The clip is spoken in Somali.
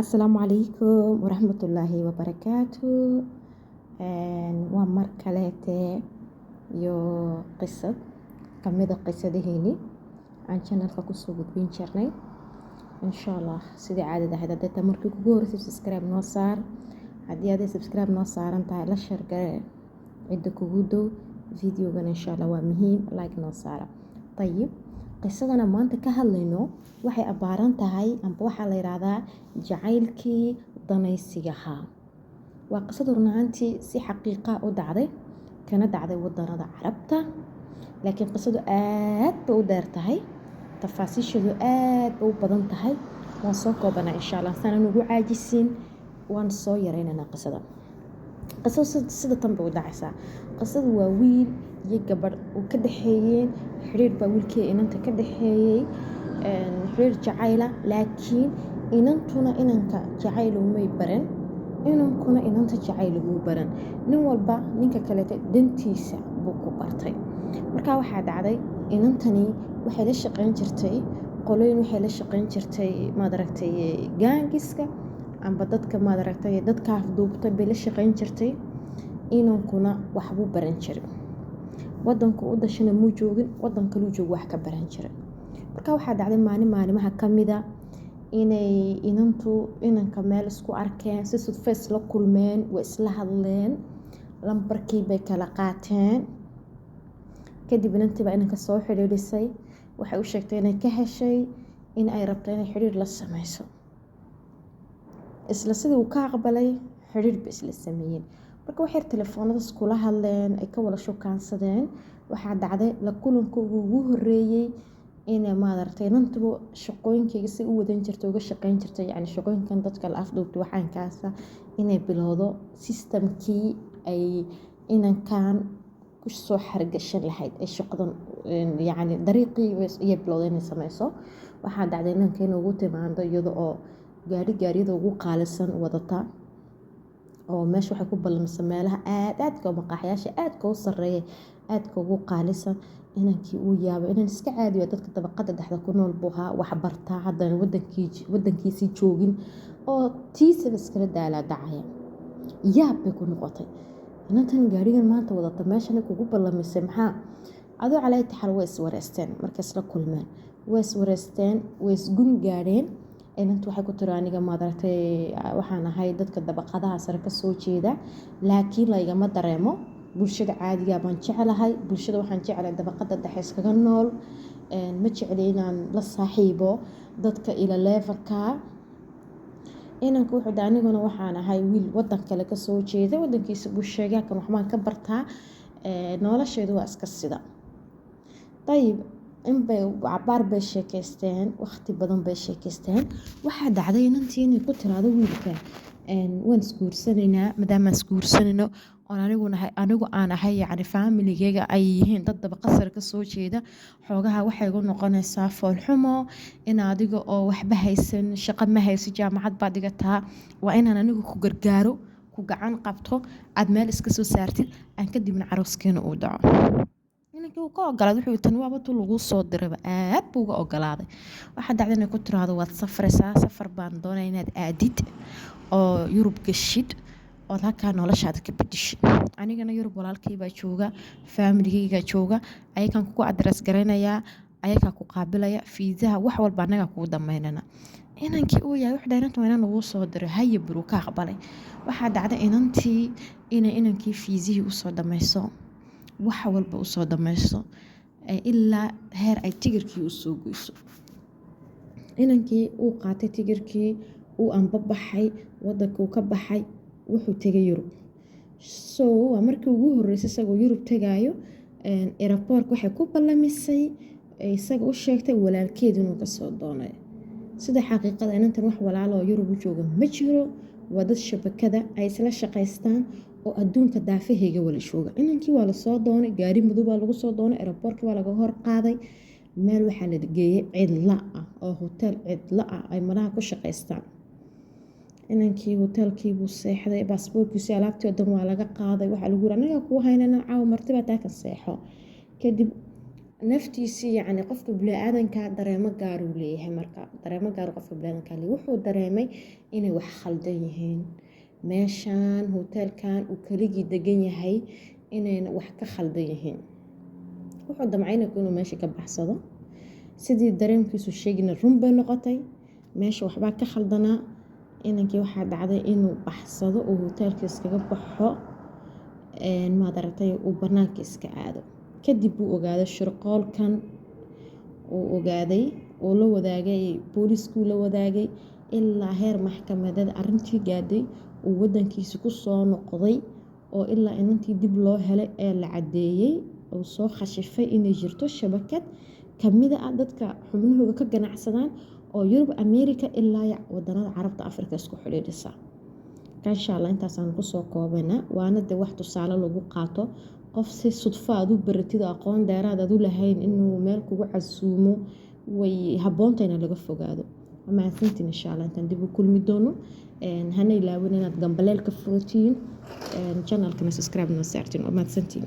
Asalaamu calaykum waraxmatullaahi wabarakaatu. Waa mar kaleete iyo qisad kamida qisadaheeni aan channelka kusoo gudbin jirnay. insha allah sidii caadada ahayd hadday markii kugu horreysay subscribe noo saar. haddii aad subscribe noo saaran tahay la share gare cidda kugu dow videogan insha allah waa muhiim, like noo saara. Tayib, qisadana maanta ka hadlayno waxay abaaran tahay amba waxaa la yiraahdaa jacaylkii danaysigaha. waa qisad runaantii si xaqiiqa u dhacday, kana dhacday wadanada carabta, laakiin qisadu aad bay u dheer tahay, tafaasiisheedu aad bay u badan tahay. waan soo koobanaa insha allah saanan ugu caajisin, waan soo yaraynaynaa qisada. qisadu sida tan bay u dhacaysaa. qisadu waa wiil iyo gabadh uu ka dhaxeeyeen xiriir baa wiilkii inanta ka dhaxeeyey, xiriir jacayla, laakiin inantuna inanka jacayl umay baran, inankuna inanta jacayl ugu baran. nin walba ninka kaleeta dantiisa buu ku bartay. markaa waxaa dhacday inantani waxay la shaqayn jirtay qoloyin, waxay la shaqayn jirtay maadaragtay gaangiska amba dadka maadaragtay dadka afduubta bay la shaqayn jirtay. inankuna waxbuu baran jiray, wadanku u dhashana muu joogin, wadan kaluu joogo wax ka baran jiray. markaa waxaa dhacday maalimaha kamida inay inantu inanka meel isku arkeen, si sudfa isla kulmeen, way isla hadleen, lambarkii bay kala qaateen. kadib inantii baa inanka soo xidhiidhisay, waxay u sheegtay inay ka heshay in ay rabto inay xidhiir la sameyso. isla sidii uu ka aqbalay, xidhiir bay isla sameeyeen. marka waxay telefoonadaas kula hadleen, ay ka wada shukaansadeen. waxaa dhacday la kulankooda ugu horeeyey inay maadaragtay inantuba shaqooyinkeyga si u wadan jirtay, uga shaqayn jirtay, yacni shaqooyinkan dadka la afduubtay waxaankaasa inay bilowdo sistamkii ay inankan ku soo xargashan lahayd ay shaqadan, yacni dariiqii iyo bilowda inay sameyso. waxaa dhacday inanka inuu ugu timaado iyada oo gaariyada ugu qaalisan wadata, oo meesha waxay ku ballamisa meelaha aadka maqaaxyaasha aadka u sareeya, aadka ugu qaalisan. inankii uu yaabay, inan iska caadiyo dadka dabaqada dhexda ku nool buu ahaa, wax bartaa, haddana wadankiisii joogin, oo tiisaba iskala daalaa dhacaya. yaab bay ku noqotay, inantan gaarigan maanta wadata meeshan kugu ballamisay maxaa adoo calay taxal. way iswareysteen, markay isla kulmeen way iswareysteen, way isgun gaadheen. inantu waxay ku tiri aniga maadaragtay waxaan ahay dadka dabaqadaha sare ka soo jeeda, laakiin laygama dareemo bulshada caadiga baan jeclahay. bulshada waxaan jeclahay dabaqada dhexe iskaga nool, ma jecli inaan la saaxiibo dadka ila levelka. inanku wuxuu dhahay aniguna waxaan ahay wiil wadan kale ka soo jeeda, wadankiisa buu sheegaa kan waxbaan ka bartaa, nolosheedu waa iska sida. dayib, inbay cabaar bay sheekaysteen, waqti badan bay sheekaysteen. waxaa dhacday inantii inay ku tiraado wiilka waan isguursanaynaa, maadaamaan isguursanayno oon anigu aan ahay yacni faamiligeyga ay yihiin dad dabaqa sare ka soo jeeda, xoogaha waxay igu noqonaysaa foolxumo in adiga oo waxba haysan, shaqo ma hayso, jaamacad baad dhigataa, waa inaan anigu ku gargaaro, ku gacan qabto, aad meel iska soo saartid, aan kadibna carooskeena uu dhaco. inankii uu ka ogolaaday, wuxuu tan waaba tu lagu soo dirayba, aad buu uga ogolaaday. waxaa dhacday inay ku tiraahdo waad safraysaa, safar baan doonaya inaad aadid oo Yurub gashid, ood halkaa noloshaada ka bedeshid. anigana Yurub walaalkay baa jooga, faamiligeygaa jooga, ayakaan kugu adres garanayaa, ayakaa ku qaabilaya, fiisaha wax walba anagaa kugu damaynana. inankii uu yahay wuxuu dhahay inanta waa inaan lagu soo diray, haye buu ka aqbalay. waxaa dhacday inantii inay inankii fiisihii usoo dhamayso, wax walba usoo dhamayso, ilaa heer ay tigirkii usoo goyso. inankii uu qaatay tigirkii, uu anbabaxay, wadankuu ka baxay, wuxuu tegay Yurub. so waa markii ugu horeysay isagoo Yurub tegaayo. airport waxay ku ballamisay, isaga u sheegtay walaalkeed inuu kasoo doonay. sida xaqiiqada inantan wax walaalo oo Yurub u jooga ma jiro, waa dad shabakada ay isla shaqaystaan oo adduunka daafaheyga wala jooga. inankii waa lasoo doonay, gaari madow baa lagu soo doonay, airportkii waa laga hor qaaday, meel waxaa la geeyey cidla ah oo hotel cidla ah ay malaha ku shaqaystaan. inankii hotelkii buu seexday, baasboorkiisii alaabtii oo dhan waa laga qaaday. waxaa lagu yiri anaga kuu haynana caawa martibaa taa ka seexo. kadib naftiisii yacni qofka bini-aadanka dareemo gaaruu leeyahay. Marka dareemo gaar qofka bini-aadanka leeyahay wuxuu dareemay inay wax khaldan yihiin meeshaan hoteelkan uu keligii degan yahay inayna wax ka khaldan yihiin. wuxuu damcay inuu meesha ka baxsado sidii dareenkiisu sheegina run bay noqotay meesha waxbaa ka khaldanaa. inankii waxaa dhacday inuu baxsado oo hoteelka iskaga baxo maadaragtay uu banaanka iska aado. kadib uu ogaaday shirqoolkan uu ogaaday oo la wadaagay booliiskuu la wadaagay ilaa heer maxkamadeed arrintii gaadhay uu wadankiisa ku soo noqday oo ilaa inantii dib loo helay ee la cadeeyay oo soo khashifay inay jirto shabakad kamid ah dadka xubnahooda ka ganacsadaan oo Yurub America ilaa wadanada Carabta Afrika isku xiriirisa. insha Allah intaasaan ku soo koobana waana de wax tusaale lagu qaato qof si sudfa aad u baratid aqoon dheeraad aad u lahayn inuu meel kugu casuumo way haboontahay laga fogaado. ama asintiin insha Allah intaan dib u kulmi doono hana ilaawin inaad gambaleelka furatiin channelka subscribe na saartiin. ama asintiin